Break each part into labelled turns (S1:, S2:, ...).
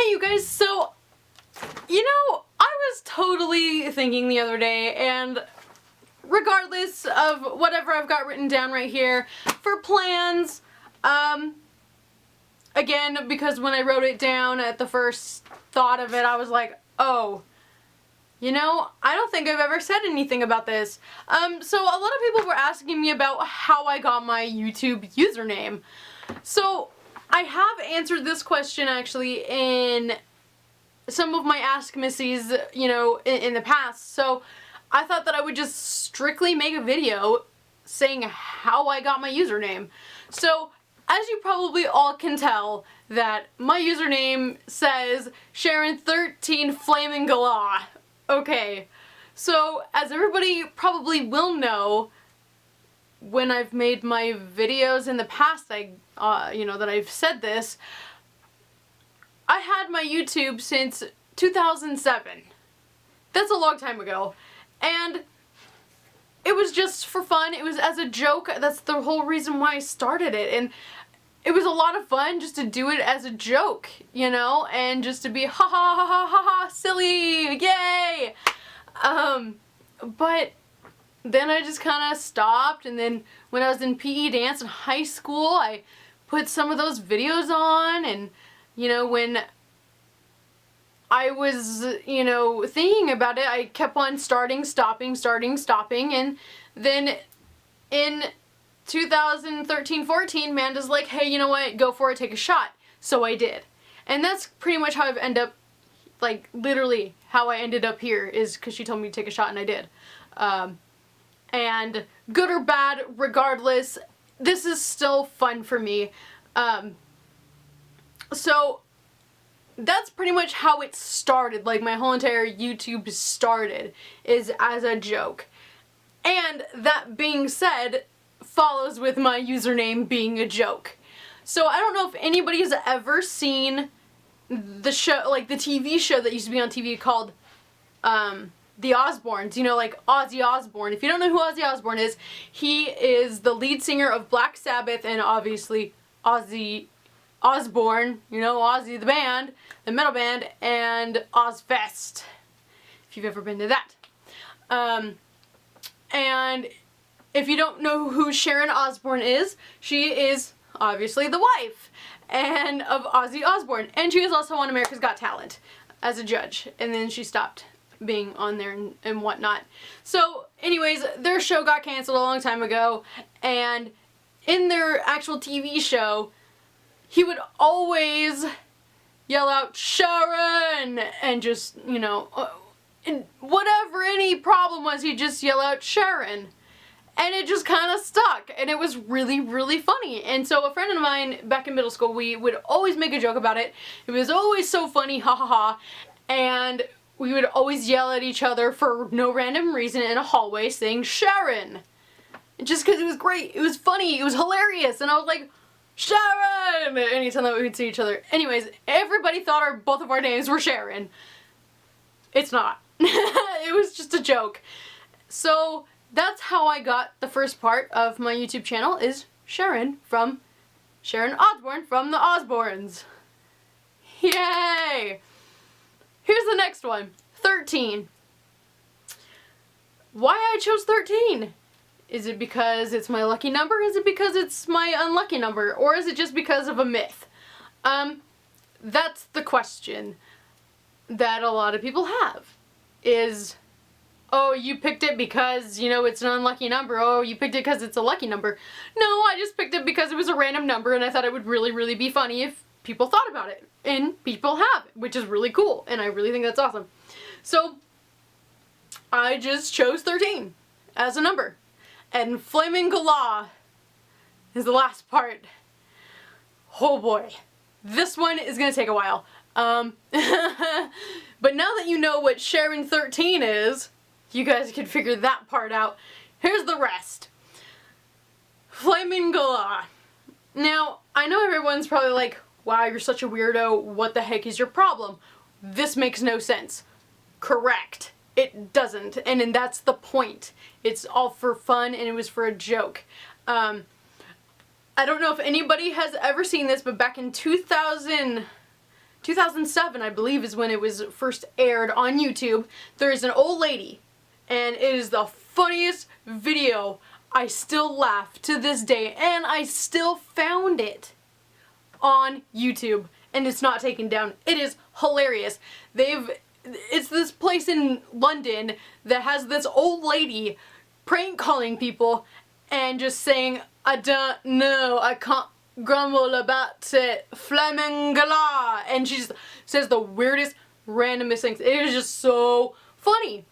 S1: Hey you guys, so, you know, I was totally thinking the other day, and regardless of whatever I've got written down right here, for plans, again, because when I wrote it down at the first thought of it, I was like, oh, you know, I don't think I've ever said anything about this. So a lot of people were asking me about how I got my YouTube username. So I have answered this question actually in some of my Ask Missies, you know, in the past. So I thought that I would just strictly make a video saying how I got my username. So as you probably all can tell, that my username says Sharon13 Flamin' Galah. Okay, so as everybody probably will know, when I've made my videos in the past, you know, that I've said this, I had my YouTube since 2007. That's a long time ago. And it was just for fun. It was as a joke. That's the whole reason why I started it. And it was a lot of fun just to do it as a joke, you know, and just to be ha ha ha ha ha ha silly, yay! But then I just kind of stopped, and then when I was in PE dance in high school, I put some of those videos on, and, you know, when I was, you know, thinking about it, I kept on starting, stopping, and then in 2013-14, Manda's like, hey, you know what, go for it, take a shot. So I did. And that's pretty much how I've ended up, like, literally how I ended up here, is because she told me to take a shot, and I did. And good or bad, regardless, this is still fun for me. So that's pretty much how it started. Like, my whole entire YouTube started is as a joke. And that being said, follows with my username being a joke. So I don't know if anybody has ever seen the show, like the TV show that used to be on TV called The Osbournes, you know, like Ozzy Osbourne. If you don't know who Ozzy Osbourne is, he is the lead singer of Black Sabbath and obviously Ozzy Osbourne, you know, Ozzy the band, the metal band, and Ozfest, if you've ever been to that. And if you don't know who Sharon Osbourne is, she is obviously the wife of Ozzy Osbourne, and she was also on America's Got Talent as a judge, and then she stopped being on there and whatnot. So anyways, their show got canceled a long time ago, and in their actual TV show, he would always yell out Sharon, and just, you know, and whatever any problem was, he'd just yell out Sharon. And it just kind of stuck, and it was really, really funny. And so a friend of mine back in middle school, we would always make a joke about it. It was always so funny, ha ha ha. And we would always yell at each other for no random reason in a hallway saying Sharon. Just because it was great, it was funny, it was hilarious, and I was like, Sharon! Anytime that we would see each other. Anyways, everybody thought both of our names were Sharon. It's not. It was just a joke. So that's how I got the first part of my YouTube channel, is Sharon Osbourne from the Osbournes. Yay! Here's the next one. 13. Why I chose 13? Is it because it's my lucky number? Is it because it's my unlucky number? Or is it just because of a myth? That's the question that a lot of people have. Is, oh, you picked it because, you know, it's an unlucky number. Oh, you picked it because it's a lucky number. No, I just picked it because it was a random number, and I thought it would really, really be funny if people thought about it. And people have, which is really cool, and I really think that's awesome. So I just chose 13 as a number. And Flamin' Galah is the last part. Oh boy. This one is gonna take a while. But now that you know what Sharon13 is, you guys can figure that part out. Here's the rest. Flamin' Galah. Now, I know everyone's probably like, wow, you're such a weirdo, what the heck is your problem? This makes no sense. Correct. It doesn't, and then that's the point. It's all for fun, and it was for a joke. I don't know if anybody has ever seen this, but back in 2000, 2007, I believe, is when it was first aired on YouTube. There is an old lady, and it is the funniest video. I still laugh to this day, and I still found it on YouTube, and it's not taken down. It is hilarious. It's this place in London that has this old lady prank calling people and just saying, I don't know, I can't grumble about it, flamingala, and she just says the weirdest, randomest things. It is just so funny.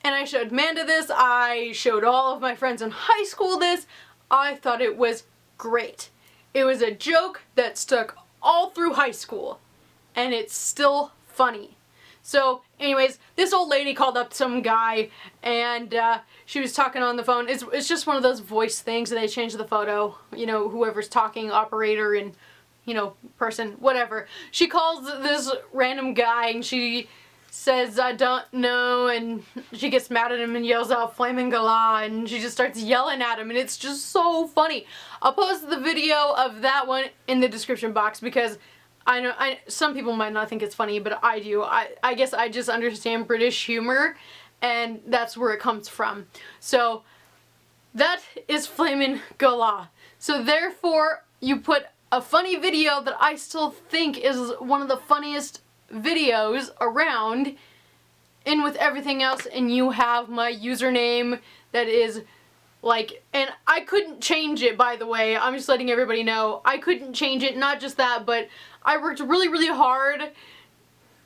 S1: And I showed Amanda this, I showed all of my friends in high school this. I thought it was great. It was a joke that stuck all through high school, and it's still funny. So anyways, this old lady called up some guy, and she was talking on the phone. It's just one of those voice things, and they change the photo, you know, whoever's talking, operator and, you know, person, whatever. She calls this random guy, and she says, I don't know, and she gets mad at him and yells out flaming gala, and she just starts yelling at him, and it's just so funny. I'll post the video of that one in the description box, because I know some people might not think it's funny, but I do. I guess I just understand British humor, and that's where it comes from. So that is flamin' gala. So therefore, you put a funny video that I still think is one of the funniest videos around in with everything else, and you have my username that is like, and I couldn't change it, by the way. I'm just letting everybody know. I couldn't change it. Not just that, but I worked really, really hard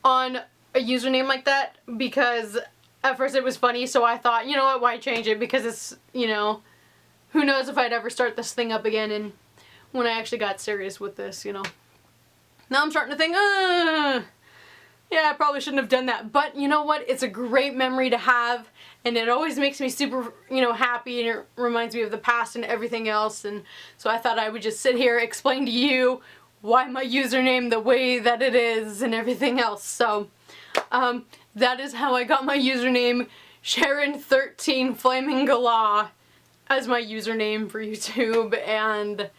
S1: on a username like that, because at first it was funny, so I thought, you know what, why change it? Because it's, you know, who knows if I'd ever start this thing up again. And when I actually got serious with this, you know, now I'm starting to think, yeah, I probably shouldn't have done that. But you know what? It's a great memory to have, and it always makes me super, you know, happy, and it reminds me of the past and everything else. And so I thought I would just sit here, explain to you why my username the way that it is and everything else. So that is how I got my username, Sharon13 Flaming Gala, as my username for YouTube, and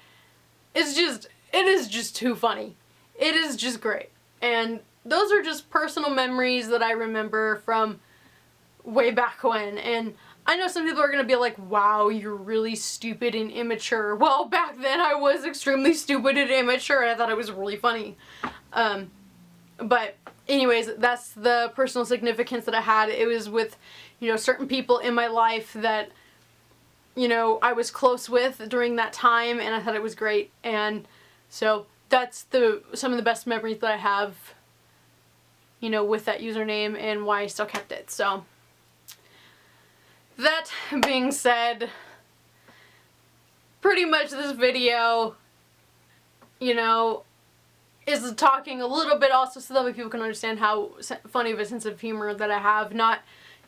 S1: it is just too funny. It is just great. And those are just personal memories that I remember from way back when. And I know some people are going to be like, wow, you're really stupid and immature. Well, back then I was extremely stupid and immature, and I thought it was really funny. But anyways, that's the personal significance that I had. It was with, you know, certain people in my life that, you know, I was close with during that time, and I thought it was great. And so that's some of the best memories that I have, you know, with that username, and why I still kept it. So that being said, pretty much this video, you know, is talking a little bit also so that way people can understand how funny of a sense of humor that I have. Not,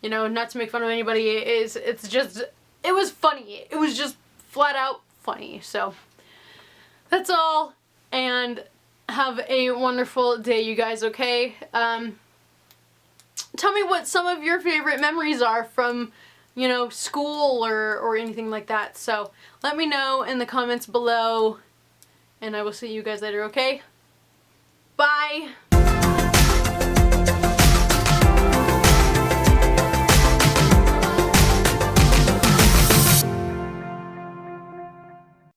S1: you know, not to make fun of anybody. It's just, it was funny. It was just flat out funny. So that's all, and have a wonderful day, you guys, okay? Tell me what some of your favorite memories are from, you know, school or anything like that. So let me know in the comments below, and I will see you guys later, okay? Bye!